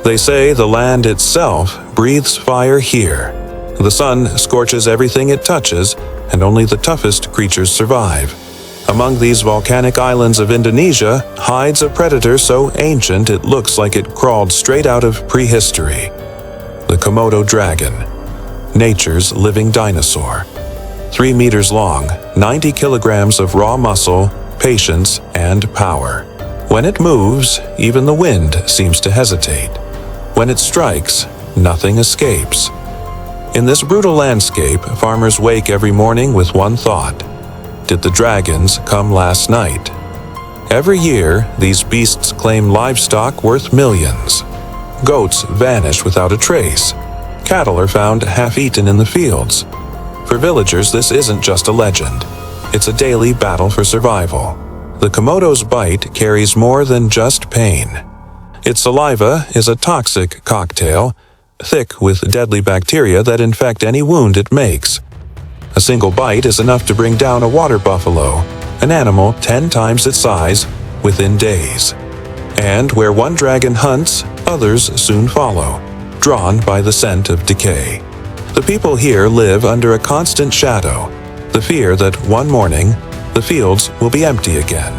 They say the land itself breathes fire here. The sun scorches everything it touches, and only the toughest creatures survive. Among these volcanic islands of Indonesia hides a predator so ancient it looks like it crawled straight out of prehistory. The Komodo dragon, nature's living dinosaur. 3 meters long, 90 kilograms of raw muscle, patience, and power. When it moves, even the wind seems to hesitate. When it strikes, nothing escapes. In this brutal landscape, farmers wake every morning with one thought: did the dragons come last night? Every year, these beasts claim livestock worth millions. Goats vanish without a trace. Cattle are found half-eaten in the fields. For villagers, this isn't just a legend. It's a daily battle for survival. The Komodo's bite carries more than just pain. Its saliva is a toxic cocktail, thick with deadly bacteria that infect any wound it makes. A single bite is enough to bring down a water buffalo, an animal 10 times its size, within days. And where one dragon hunts, others soon follow, drawn by the scent of decay. The people here live under a constant shadow, the fear that one morning, the fields will be empty again.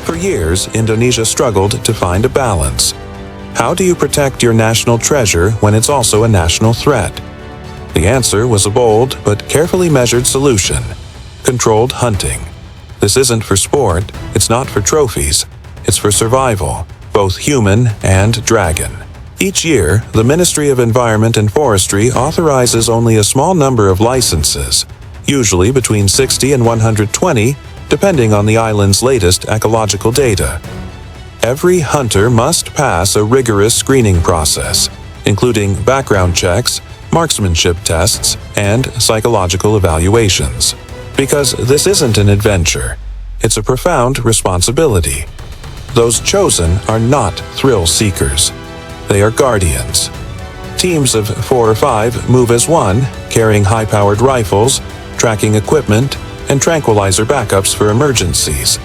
For years, Indonesia struggled to find a balance. How do you protect your national treasure when it's also a national threat? The answer was a bold but carefully measured solution: controlled hunting. This isn't for sport, it's not for trophies, it's for survival, both human and dragon. Each year, the Ministry of Environment and Forestry authorizes only a small number of licenses, usually between 60 and 120, depending on the island's latest ecological data. Every hunter must pass a rigorous screening process, including background checks, marksmanship tests, and psychological evaluations. Because this isn't an adventure, it's a profound responsibility. Those chosen are not thrill seekers. They are guardians. Teams of 4 or 5 move as one, carrying high-powered rifles, tracking equipment, and tranquilizer backups for emergencies.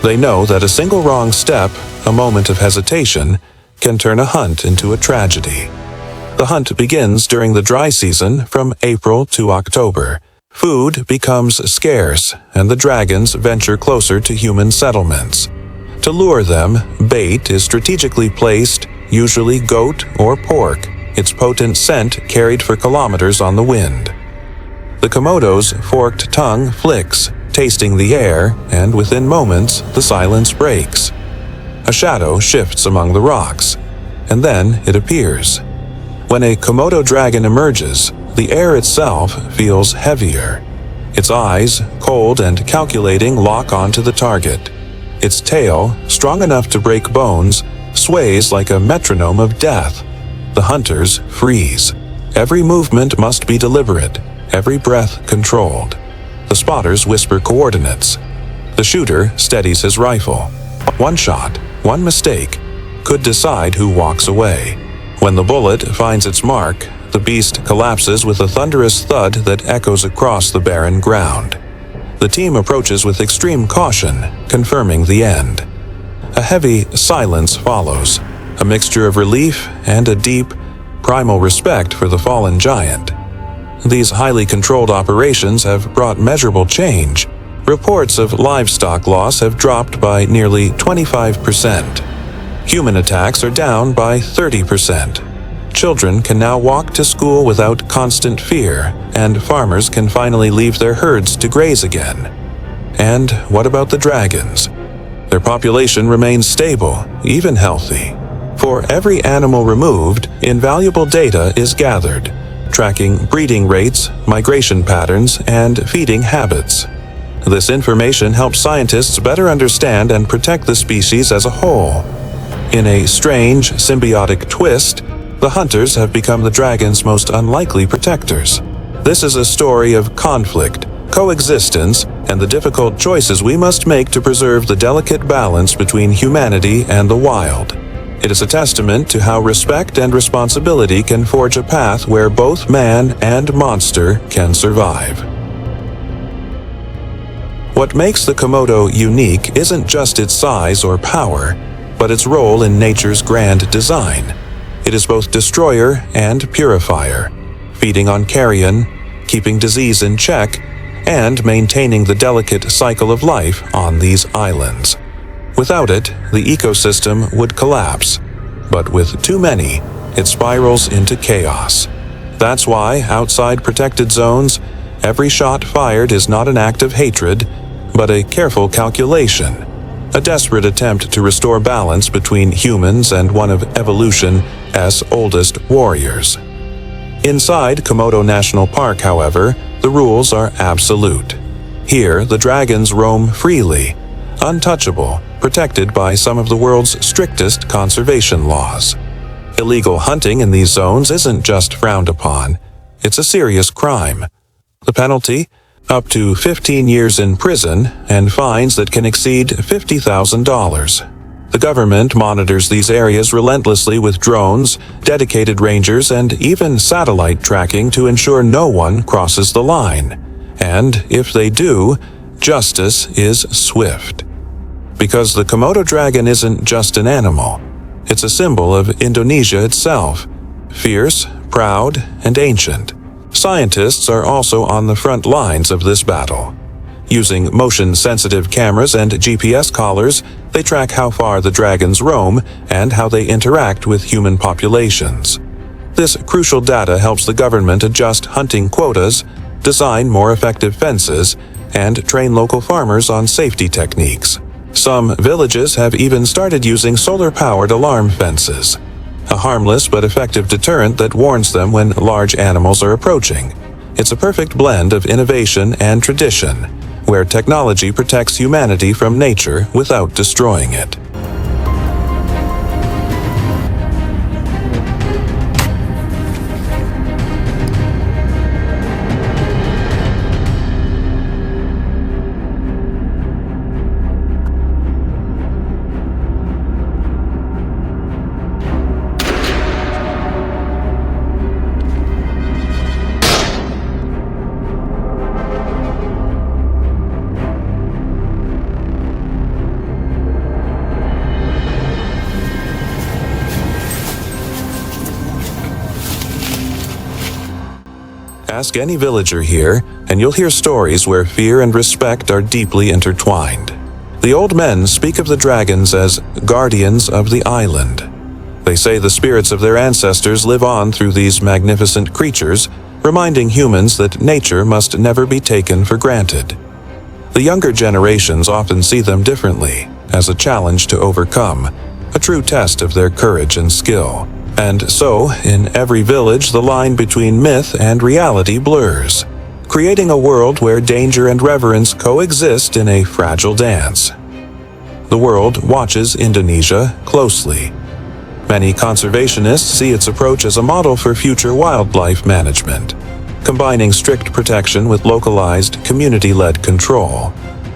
They know that a single wrong step, a moment of hesitation, can turn a hunt into a tragedy. The hunt begins during the dry season from April to October. Food becomes scarce, and the dragons venture closer to human settlements. To lure them, bait is strategically placed, usually goat or pork, its potent scent carried for kilometers on the wind. The Komodo's forked tongue flicks, tasting the air, and within moments, the silence breaks. A shadow shifts among the rocks, and then it appears. When a Komodo dragon emerges, the air itself feels heavier. Its eyes, cold and calculating, lock onto the target. Its tail, strong enough to break bones, sways like a metronome of death. The hunters freeze. Every movement must be deliberate, every breath controlled. The spotters whisper coordinates. The shooter steadies his rifle. One shot, one mistake, could decide who walks away. When the bullet finds its mark, the beast collapses with a thunderous thud that echoes across the barren ground. The team approaches with extreme caution, confirming the end. A heavy silence follows, a mixture of relief and a deep, primal respect for the fallen giant. These highly controlled operations have brought measurable change. Reports of livestock loss have dropped by nearly 25%. Human attacks are down by 30%. Children can now walk to school without constant fear, and farmers can finally leave their herds to graze again. And what about the dragons? Their population remains stable, even healthy. For every animal removed, invaluable data is gathered, tracking breeding rates, migration patterns, and feeding habits. This information helps scientists better understand and protect the species as a whole. In a strange, symbiotic twist, the hunters have become the dragon's most unlikely protectors. This is a story of conflict, coexistence, and the difficult choices we must make to preserve the delicate balance between humanity and the wild. It is a testament to how respect and responsibility can forge a path where both man and monster can survive. What makes the Komodo unique isn't just its size or power, but its role in nature's grand design. It is both destroyer and purifier, feeding on carrion, keeping disease in check, and maintaining the delicate cycle of life on these islands. Without it, the ecosystem would collapse, but with too many, it spirals into chaos. That's why, outside protected zones, every shot fired is not an act of hatred, but a careful calculation, a desperate attempt to restore balance between humans and one of evolution's oldest warriors. Inside Komodo National Park, however, the rules are absolute. Here, the dragons roam freely, untouchable, protected by some of the world's strictest conservation laws. Illegal hunting in these zones isn't just frowned upon, it's a serious crime. The penalty? Up to 15 years in prison and fines that can exceed $50,000. The government monitors these areas relentlessly with drones, dedicated rangers, and even satellite tracking to ensure no one crosses the line. And if they do, justice is swift. Because the Komodo dragon isn't just an animal, it's a symbol of Indonesia itself, fierce, proud, and ancient. Scientists are also on the front lines of this battle. Using motion-sensitive cameras and GPS collars, they track how far the dragons roam and how they interact with human populations. This crucial data helps the government adjust hunting quotas, design more effective fences, and train local farmers on safety techniques. Some villages have even started using solar-powered alarm fences, a harmless but effective deterrent that warns them when large animals are approaching. It's a perfect blend of innovation and tradition, where technology protects humanity from nature without destroying it. Ask any villager here, and you'll hear stories where fear and respect are deeply intertwined. The old men speak of the dragons as guardians of the island. They say the spirits of their ancestors live on through these magnificent creatures, reminding humans that nature must never be taken for granted. The younger generations often see them differently, as a challenge to overcome, a true test of their courage and skill. And so, in every village, the line between myth and reality blurs, creating a world where danger and reverence coexist in a fragile dance. The world watches Indonesia closely. Many conservationists see its approach as a model for future wildlife management, combining strict protection with localized, community-led control.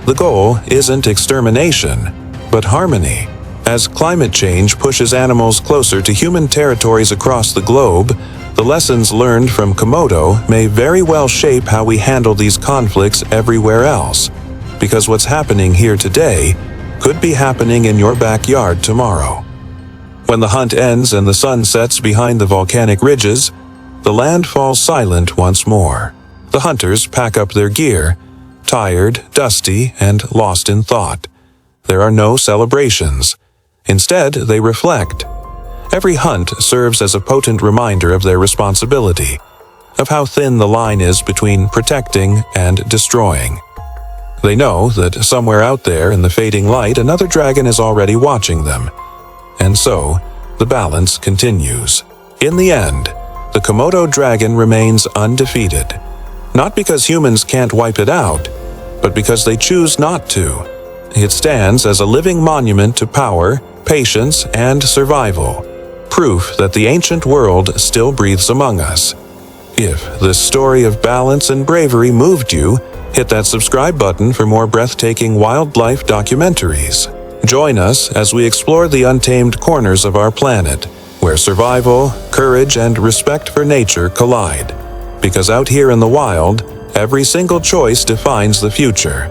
The goal isn't extermination, but harmony. As climate change pushes animals closer to human territories across the globe, the lessons learned from Komodo may very well shape how we handle these conflicts everywhere else, because what's happening here today could be happening in your backyard tomorrow. When the hunt ends and the sun sets behind the volcanic ridges, the land falls silent once more. The hunters pack up their gear, tired, dusty, and lost in thought. There are no celebrations. Instead, they reflect. Every hunt serves as a potent reminder of their responsibility, of how thin the line is between protecting and destroying. They know that somewhere out there in the fading light, another dragon is already watching them. And so, the balance continues. In the end, the Komodo dragon remains undefeated. Not because humans can't wipe it out, but because they choose not to. It stands as a living monument to power, patience, and survival, proof that the ancient world still breathes among us. If this story of balance and bravery moved you, hit that subscribe button for more breathtaking wildlife documentaries. Join us as we explore the untamed corners of our planet, where survival, courage, and respect for nature collide. Because out here in the wild, every single choice defines the future.